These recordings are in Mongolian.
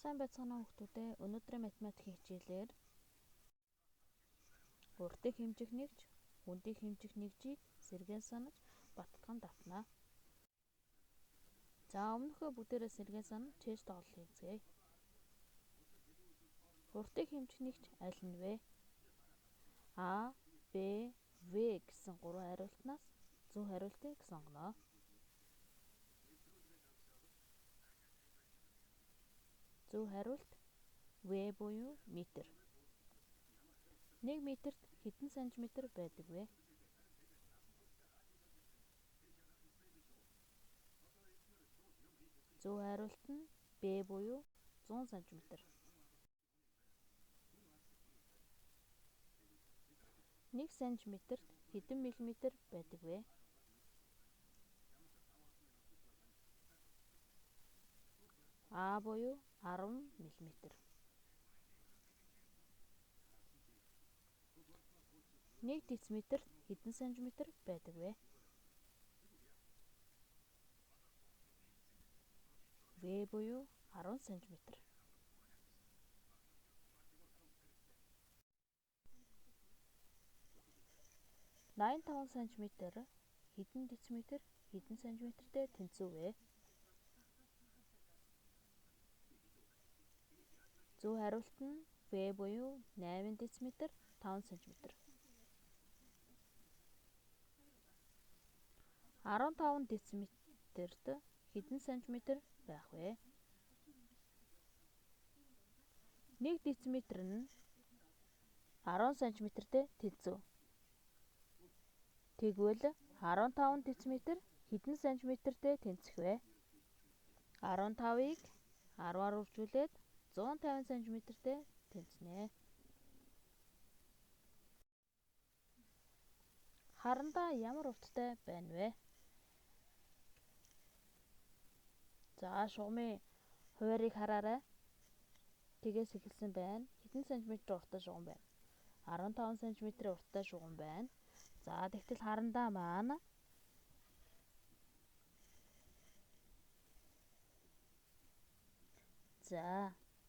Сайн байцгаана уу хүүхдүүдээ. Өнөөдрийн математикийн хичээлээр уртыг хэмжих нэгж, хүндийг хэмжих нэгжийг сэргээн санаж баталгаан давтнаа. За өмнөхөө бүгдээрээ сэргээн санаж чэйж тоглол хийцгээе. Уртыг хэмжих нэгж аль нь вэ? А, Б, В гэсэн гурван хариултнаас зөв хариултыг сонгоно. Зөв хариулт В буюу метр. 1 метрт хэдэн сантиметр байдаг вэ? Зөв хариулт нь Б буюу 100 см. 1 см-т хэдэн миллиметр байдаг вэ? А буюу 10 мм. 1 дециметр хэдэн сантиметр байдаг вэ? В буюу 10 см. 85 см хэдэн дециметр хэдэн сантиметртэй тэнцүү вэ? Зөв хариулт нь В буюу 8 дециметр 5 см. 15 дециметрт хэдэн сантиметр байх вэ? 1 дециметр нь 10 см-тэй тэнцүү. Тэгвэл 15 дециметр хэдэн сантиметртэй тэнцэх вэ? 15-ыг 10-аар үржүүлээд 150 см-тэй тэнцэнэ. Харандаа ямар урттай байна вэ? За шугамын хуваарийг хараарай. Тгээс эхэлсэн байна. Хэдэн сантиметр урттай шугам байна? 15 см урттай шугам байна. За тэгтэл харандаа маань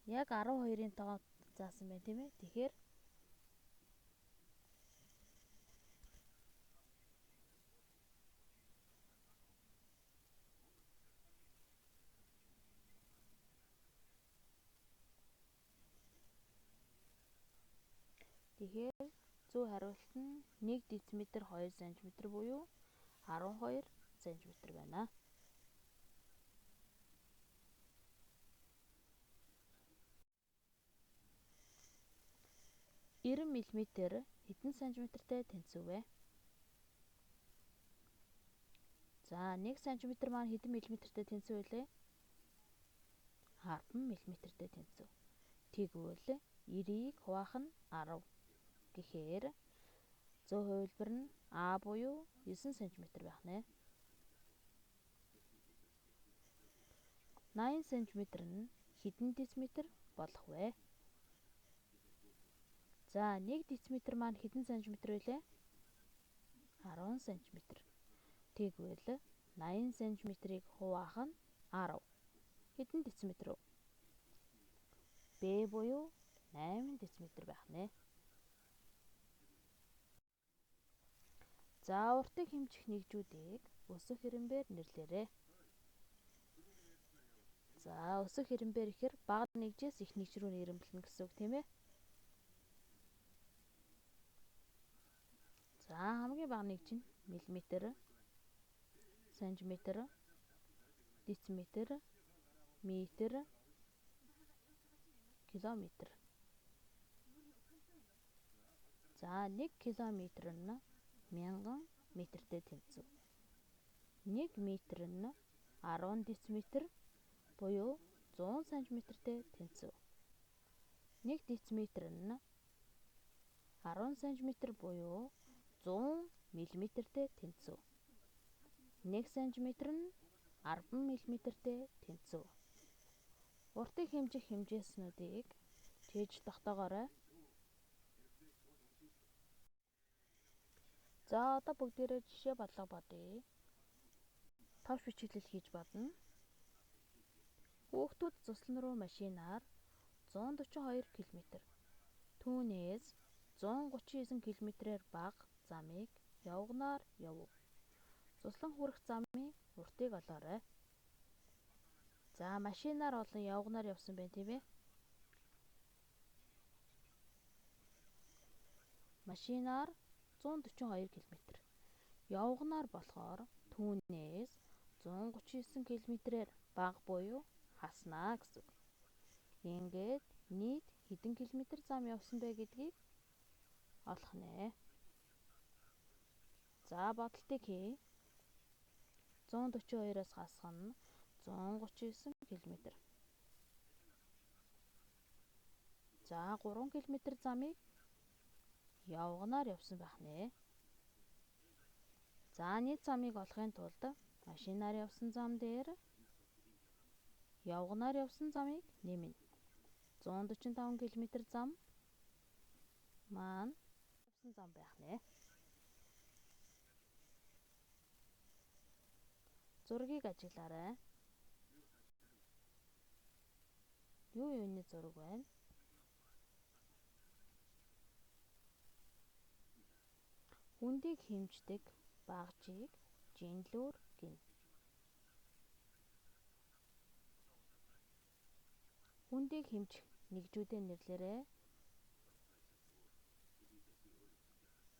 яг 12-ын тоо заасан байна тийм ээ. Тэгэхээр зөв хариулт нь 1 дециметр 2 см буюу 12 см байна. 90 мм хэдэн сантиметртэй тэнцүү вэ? За 1 см маань хэдэн миллиметртэй тэнцүү вэ? 10 мм-тэй тэнцүү. Тэгвэл 90-ийг хуваах нь 10. Гэхээр зөв хувилбар нь А буюу 9 см байх нэ. 80 см нь хэдэн дециметр болох вэ? За 1 дециметр маань хэдэн сантиметр вэ? 10 см. Тэгвэл 80 см-ийг хуваах нь 10. Хэдэн дециметр вэ? Б буюу 8 дециметр байх нэ. За уртыг хэмжих нэгжүүдийг өсөх хэрэмбээр нэрлээрэй. За өсөх хэрэмбээр ихээр бага нэгжээс их нэгж рүү нэрэмлэнэ гэсэн үг тийм ээ. За хамгийн бага нэгж нь миллиметр, сантиметр, дециметр, метр, километр. За 1 километр нь 1000 метртэй тэнцүү. 1 метр нь 10 дециметр буюу 100 см-тэй тэнцүү. 1 дециметр нь 10 см буюу 100 мм-тэй тэнцүү. 1 см нь 10 мм-тэй тэнцүү. Уртыг хэмжих хэмжээснүүдийг чийж тогтоогоорой. За одоо бүгдээрээ жишээ бодлого бодъё. Товч бичиглэл хийж бодно. Хүүхдүүд цуслан руу машинаар 142 км, түүнээс 139 км-ээр бага замыг явганаар явв. Цуслан хүрэх замын уртыг олоорой. За, машинаар олон явганаар явсан байна тийм ээ. Машинаар 142 км. Явганаар болохоор түүнээс 139 км-ээр бага буюу хаснаа гэсэн үг. Ингээд нийт хэдэн километр зам явсан бэ гэдгийг олох нэ. За, бодолтыг хий. 142-оос хасах нь 139 км. За, 3 км замыг явганаар явсан байх нэ. За, нийт замыг олохын тулд машинаар явсан зам дээр явганаар явсан замыг нэмнэ. 145 км зам маань явсан зам байх нэ. Зургийг ажиглаарай. Юу юуны зураг байна? Хүндийг хэмждэг багжийг жинлүүр гэнэ. Хүндийг хэмжих нэгжүүдээ нэрлээрэй.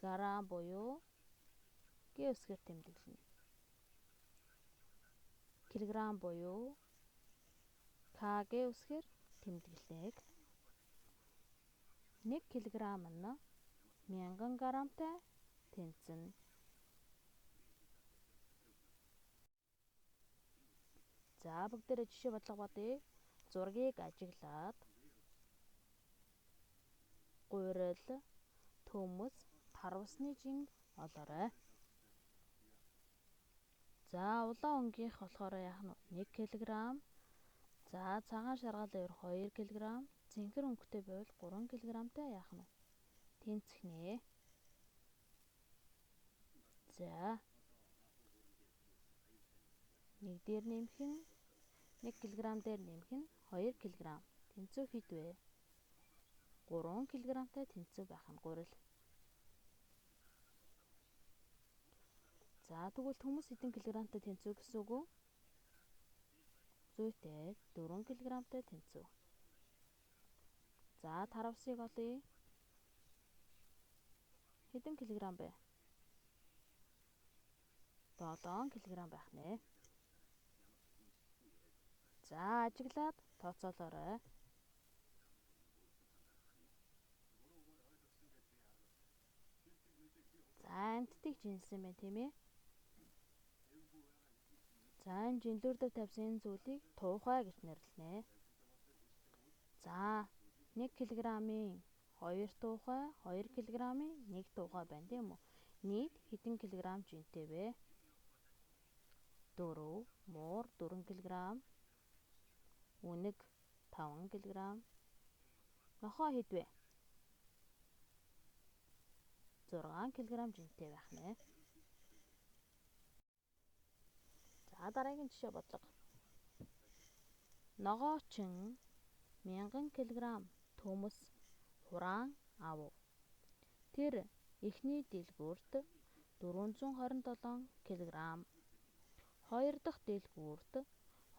Грамм буюу г үсгээр тэмдэглэнэ. Килограмм буюу кг үсгээр тэмдэглэнэ. 1 кг нь 1000 грамтай тэнцэнэ. За, бүгдээрээ жишээ бодлого бодъё. Зургийг ажиглаад гурил, төмөс, тарвасны жинг олоорой. За, улаан өнгийнх болохоор яах нь 1 кг. За, цагаан шаргал авир 2 кг. Цэнхэр өнгөтэй байвал 3 кг-тай яах нь тэнцэх нэ. За, нэг дээр нэмэх нь 1 кг дээр нэмэх нь 2 кг. Тэнцүү хэд вэ? 3 кг-тай тэнцүү байх нь гурил. За, тэгвэл төмөс хэдэн килограмтай тэнцүү гэсэн үг үү? Зүйтэй 4 кг-тай тэнцүү. За, тарвасыг олъё. Хэдэн килограмм бэ? 7 кг байх нэ. За, ажиглаад тооцоолоорой. За, амьтдыг жинлсэн байна тийм ээ. За, энэ жинлүүр дээр тавьсан энэ зүйлийг туухай гэж нэрлэнэ. За, 1 кг-ийн 2 туухай, 2 кг-ийн 1 туухай байна тийм үү? Нийт хэдэн килограмм жинтэй вэ? 4, муур 4 кг, үнэг 5 кг. Нохоо хэд вэ? 6 кг жинтэй байх нэ. За, дараагийн жишээ бодлого. Ногоочин 1000 кг төмөс хураан авав. Тэр эхний дэлгүүрт 427 кг, хоёр дахь дэлгүүрт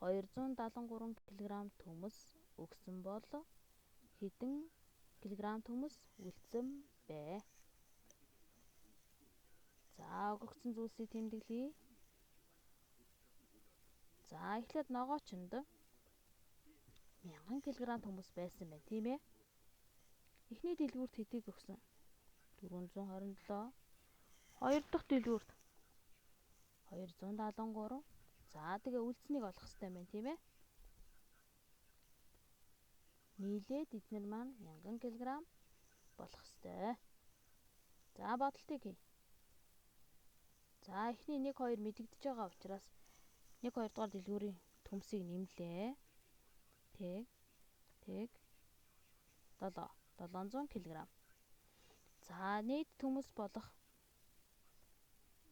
273 кг төмөс өгсөн бол хэдэн килограмм төмөс үлдсэн бэ? За, өгөгдсөн зүйлсийг тэмдэглэе. За, эхлээд ногоочинд 1000 кг төмөс байсан байна тийм ээ. Эхний дэлгүүрт хэдийг өгсөн? 427. Хоёр дахь дэлгүүрт 273. За, тэгээ үлдсэнийг олох хэрэгтэй байна тийм ээ. Нийлээд эдгээр маань 1000 кг болох ёстой. За, бодолтыг хий. За, эхний 1 2 мэдэгдэж байгаа учраас 1 2 дугаар дэлгүүрийн төмсийг нэмлээ. Тэг 700 кг. За, нийт төмөс болох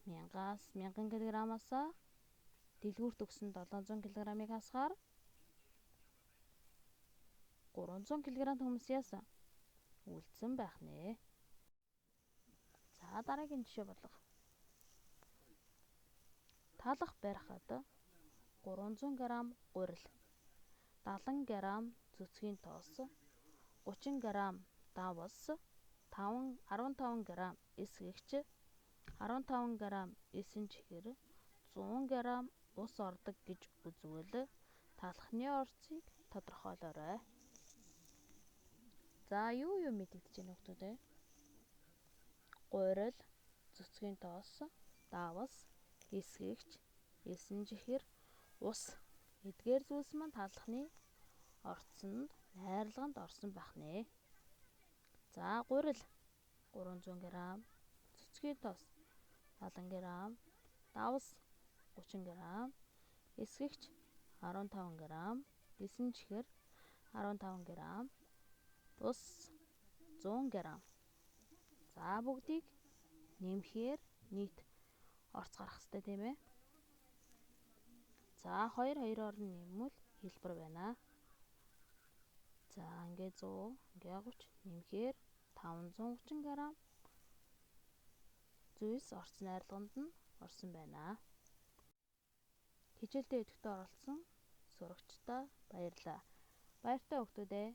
1000 кг-аас дэлгүүрт өгсөн 700 кг-ыг хасгаар 300 кг хүмүүс яасан? Үлдсэн байх нэ. За дараагийн жишээ бодлого. Талах барихад 300 г гурил, 70 г цөцгийн тоос, 30 г давс, 15 г эсгэгч, 15 г эсэн чихэр, 100 г ус ордог гэж үзвэл талхны орцыг тодорхойлоорой. За юу мэдэгдэж байна хүмүүс ээ? Гурил, цөцгийн тоос, давс, эсгэгч, эсэн чихэр, ус эдгээр зүйлс маань талхны орцонд найрлаганд орсон байх нэ. За гурил 300 г, цөцгийн тоос 70 г, давс 30 г, эсгэгч 15 г, эсэн чихэр 15 г, ус 100 г. За бүгдийг нэмэхээр нийт орц гарах хэрэгтэй тийм ээ. За 2 2-оор нь нэмвэл хэлбэр байна. За ингээ 100, ингээ 30 нэмэхээр 530 г зүйлс орц найрлаганд нь орсон байна. Хичээлдээ өдөртөө оролцсон сурагчдаа баярлалаа. Баяртай хүүхдүүд ээ.